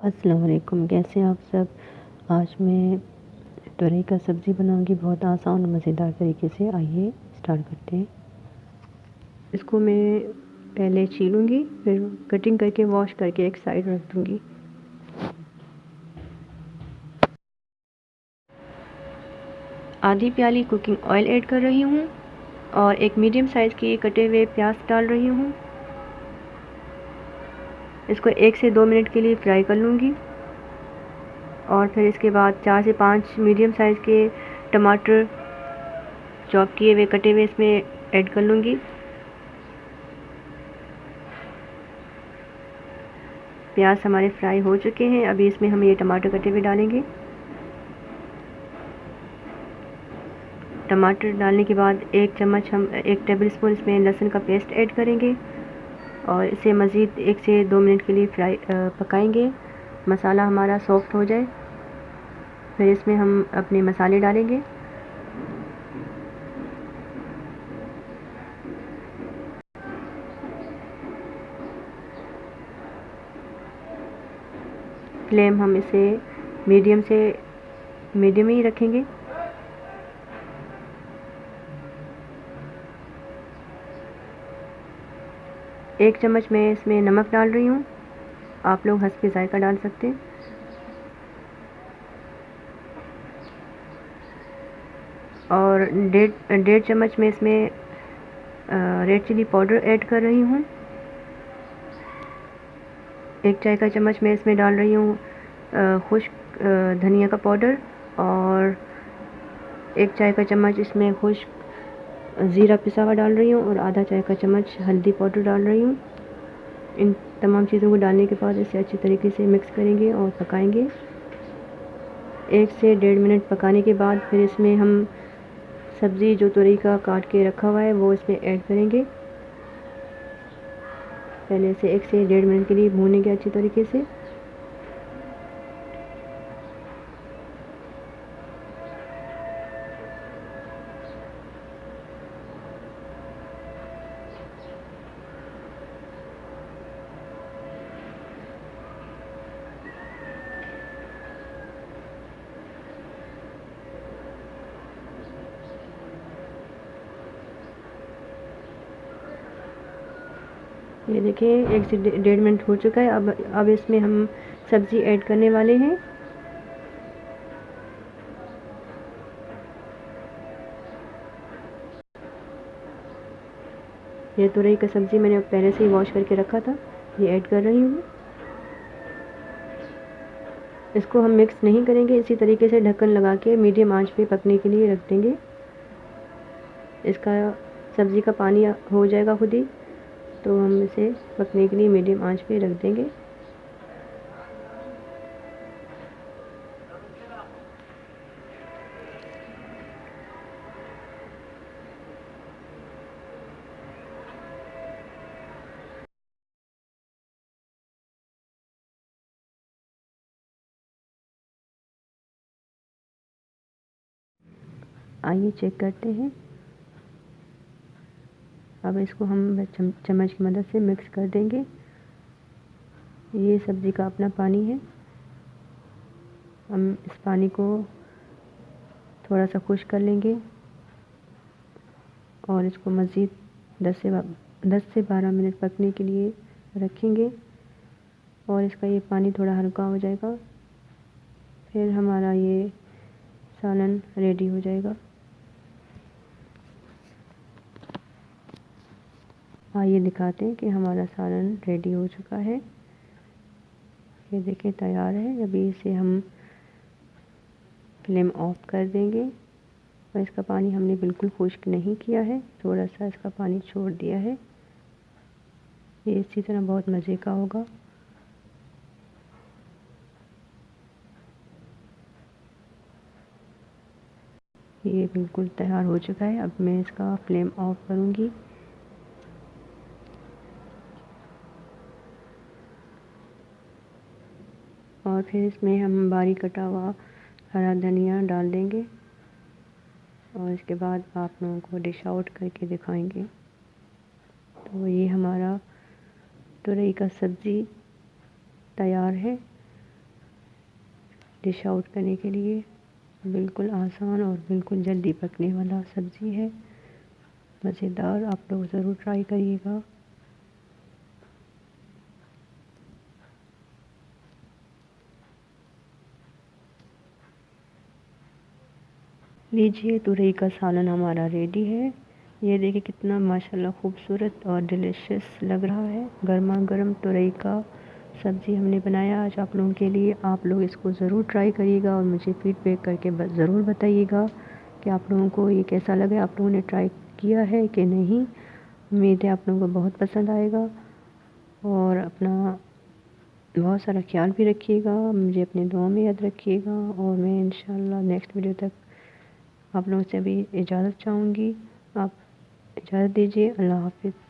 अस्सलाम वालेकुम, कैसे हैं आप सब। आज मैं तुरई का सब्ज़ी बनाऊंगी बहुत आसान और मज़ेदार तरीके से। आइए स्टार्ट करते हैं। इसको मैं पहले छीलूंगी, फिर कटिंग करके वॉश करके एक साइड रख दूंगी। आधी प्याली कुकिंग ऑयल ऐड कर रही हूँ और एक मीडियम साइज़ की कटे हुए प्याज डाल रही हूँ। इसको 1 से 2 मिनट के लिए फ्राई कर लूँगी और फिर इसके बाद 4 से 5 मीडियम साइज़ के टमाटर चॉप किए हुए कटे हुए इसमें ऐड कर लूँगी। प्याज हमारे फ्राई हो चुके हैं। अभी इसमें हम ये टमाटर कटे हुए डालेंगे। टमाटर डालने के बाद 1 टेबल स्पून इसमें लहसुन का पेस्ट ऐड करेंगे और इसे मज़ीद 1 से 2 मिनट के लिए पकाएंगे। मसाला हमारा सॉफ्ट हो जाए, फिर इसमें हम अपने मसाले डालेंगे। फ्लेम हम इसे मीडियम ही रखेंगे। एक चम्मच मैं इसमें नमक डाल रही हूँ, आप लोग हस्ब जायका डाल सकते हैं। और डेढ़ चम्मच मैं इसमें रेड चिली पाउडर ऐड कर रही हूँ। 1 चाय का चम्मच मैं इसमें डाल रही हूँ खुश्क धनिया का पाउडर और 1 चाय का चम्मच इसमें खुश्क ज़ीरा पिसा हुआ डाल रही हूँ और आधा चाय का चम्मच हल्दी पाउडर डाल रही हूँ। इन तमाम चीज़ों को डालने के बाद इसे अच्छी तरीके से मिक्स करेंगे और पकाएंगे। 1 से 1.5 मिनट पकाने के बाद फिर इसमें हम सब्ज़ी जो तुरई का काट के रखा हुआ है वो इसमें ऐड करेंगे। पहले इसे 1 से 1.5 मिनट के लिए भूनेंगे अच्छी तरीके से। ये देखिए 1 से 1.5 मिनट हो चुका है। अब इसमें हम सब्ज़ी ऐड करने वाले हैं। ये तुरई का सब्ज़ी मैंने पहले से ही वॉश करके रखा था, ये ऐड कर रही हूँ। इसको हम मिक्स नहीं करेंगे, इसी तरीके से ढक्कन लगा के मीडियम आंच पे पकने के लिए रख देंगे। इसका सब्ज़ी का पानी हो जाएगा खुद ही, तो हम इसे पकने के लिए मीडियम आंच पे रख देंगे। आइए चेक करते हैं। अब इसको हम चम्मच की मदद से मिक्स कर देंगे। ये सब्ज़ी का अपना पानी है। हम इस पानी को थोड़ा सा खुश्क कर लेंगे और इसको मज़ीद 10 से 12 मिनट पकने के लिए रखेंगे और इसका ये पानी थोड़ा हल्का हो जाएगा, फिर हमारा ये सालन रेडी हो जाएगा। आइए दिखाते हैं कि हमारा सालन रेडी हो चुका है। ये देखिए तैयार है। अभी इसे हम फ्लेम ऑफ कर देंगे और इसका पानी हमने बिल्कुल खुश्क नहीं किया है, थोड़ा सा इसका पानी छोड़ दिया है। ये इसी तरह बहुत मज़े का होगा। ये बिल्कुल तैयार हो चुका है। अब मैं इसका फ्लेम ऑफ करूँगी। और फिर इसमें हम बारीक कटा हुआ हरा धनिया डाल देंगे और इसके बाद आप लोगों को डिश आउट करके दिखाएंगे। तो ये हमारा तुरई का सब्ज़ी तैयार है। डिश आउट करने के लिए। बिल्कुल आसान और बिल्कुल जल्दी पकने वाला सब्ज़ी है, मज़ेदार। आप लोग ज़रूर ट्राई करिएगा। लीजिए, तुरई का सालन हमारा रेडी है। ये देखिए कितना माशाल्लाह खूबसूरत और डिलीशियस लग रहा है। गर्मा गर्म तुरई का सब्ज़ी हमने बनाया आज आप लोगों के लिए। आप लोग इसको ज़रूर ट्राई करिएगा और मुझे फीडबैक करके ज़रूर बताइएगा कि आप लोगों को ये कैसा लगा, आप लोगों ने ट्राई किया है कि नहीं। उम्मीद है आप लोगों को बहुत पसंद आएगा। और अपना बहुत सारा ख्याल भी रखिएगा, मुझे अपनी दुआ में याद रखिएगा। और मैं इंशाल्लाह नेक्स्ट वीडियो तक आप लोगों से भी इजाज़त चाहूँगी। आप इजाज़त दीजिए। अल्लाह हाफ़िज़।